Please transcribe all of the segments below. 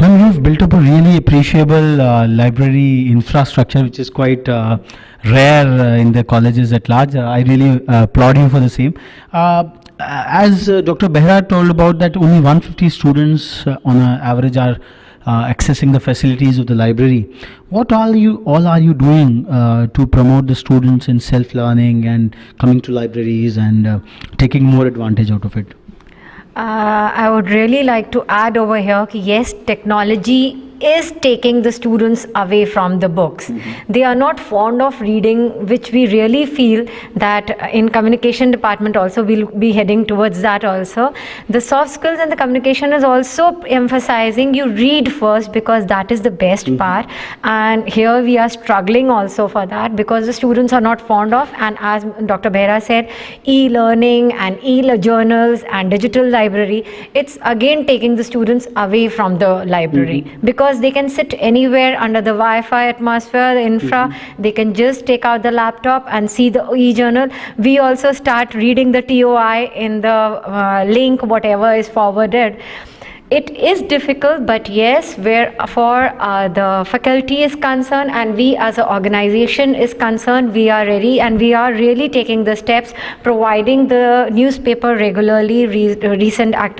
Ma'am, you've built up a really appreciable library infrastructure, which is quite rare in the colleges at large. I really applaud you for the same. As Dr. Behra told about that, only 150 students on an average are accessing the facilities of the library. What all are you doing to promote the students in self-learning and coming to libraries and taking more advantage out of it? I would really like to add over here, yes, technology is taking the students away from the books. They are not fond of reading, which we really feel that in communication department also we'll be heading towards that also. The soft skills and the communication is also emphasizing you read first, because that is the best part, and here we are struggling also for that because the students are not fond of, and as Dr. Behra said, e-learning and e-journals and digital library, it's again taking the students away from the library because they can sit anywhere under the Wi-Fi atmosphere, the infra. They can just take out the laptop and see the e-journal. We also start reading the TOI in the link, whatever is forwarded. It is difficult, but yes, where for the faculty is concerned and we as an organization is concerned, we are ready and we are really taking the steps, providing the newspaper regularly, recent like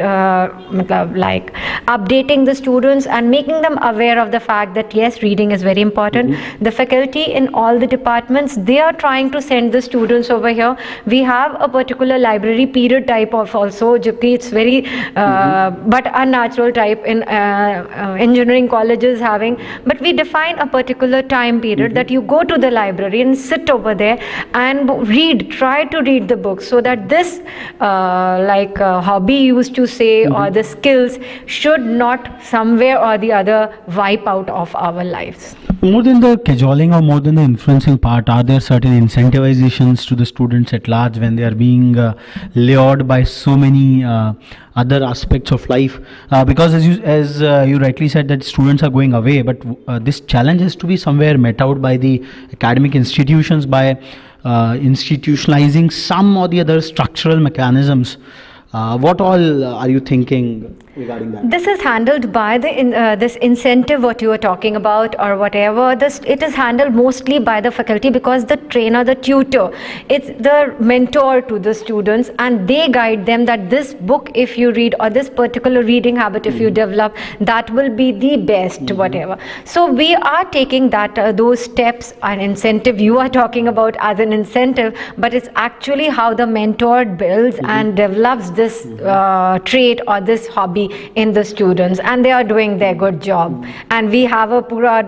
updating the students and making them aware of the fact that yes, reading is very important. The faculty in all the departments, they are trying to send the students over here. We have a particular library period type of also, it's very but unnatural type in engineering colleges having, but we define a particular time period that you go to the library and sit over there and read, try to read the books, so that this hobby used to say or the skills should not somewhere or the other wipe out of our lives. More than the cajoling or more than the influencing part, are there certain incentivizations to the students at large when they are being lured by so many other aspects of life? Because as you rightly said that students are going away, but this challenge has to be somewhere met out by the academic institutions by institutionalizing some or the other structural mechanisms. What all are you thinking regarding that? This is handled by the this incentive what you are talking about or whatever. It is handled mostly by the faculty, because the trainer, the tutor, it's the mentor to the students, and they guide them that this book if you read or this particular reading habit if you develop, that will be the best whatever. So we are taking that those steps and incentive you are talking about as an incentive, but it's actually how the mentor builds and develops this trait or this hobby in the students, and they are doing their good job. And we have a pura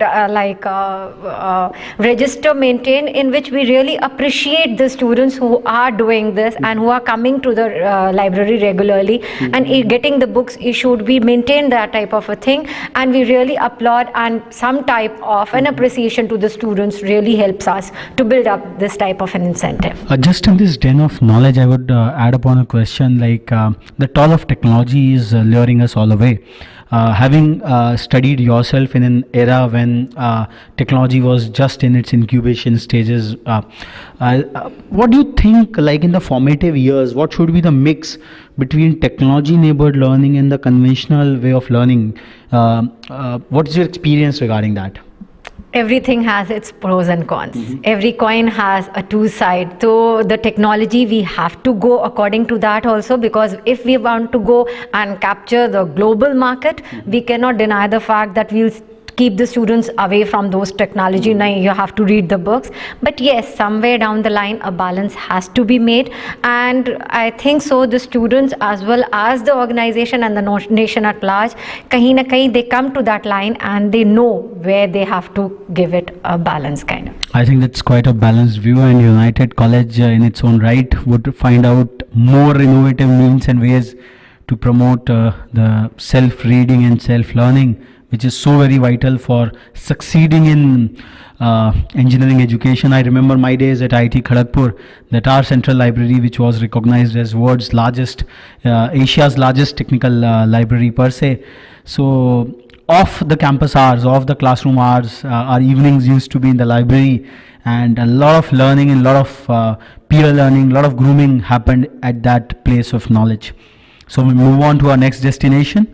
register maintained in which we really appreciate the students who are doing this and who are coming to the library regularly and getting the books issued. We maintain that type of a thing, and we really applaud, and some type of an appreciation to the students really helps us to build up this type of an incentive. Just in this den of knowledge, I would add upon a question like the toll of technology is luring us all away. Having studied yourself in an era when technology was just in its incubation stages, what do you think, like in the formative years, what should be the mix between technology-enabled learning and the conventional way of learning? What is your experience regarding that? Everything has its pros and cons. Every coin has a two sides. So the technology, we have to go according to that also, because if we want to go and capture the global market, we cannot deny the fact that we'll keep the students away from those technology. Now you have to read the books, but yes, somewhere down the line a balance has to be made, and I think so the students as well as the organization and the nation at large, kahin na kahin they come to that line and they know where they have to give it a balance kind of. I think that's quite a balanced view, and United College in its own right would find out more innovative means and ways to promote the self-reading and self-learning, which is so very vital for succeeding in engineering education. I remember my days at IIT Kharagpur, that our central library, which was recognized as world's largest, Asia's largest technical library per se. So off the campus hours, off the classroom hours, our evenings used to be in the library, and a lot of learning and a lot of peer learning, a lot of grooming happened at that place of knowledge. So we move on to our next destination.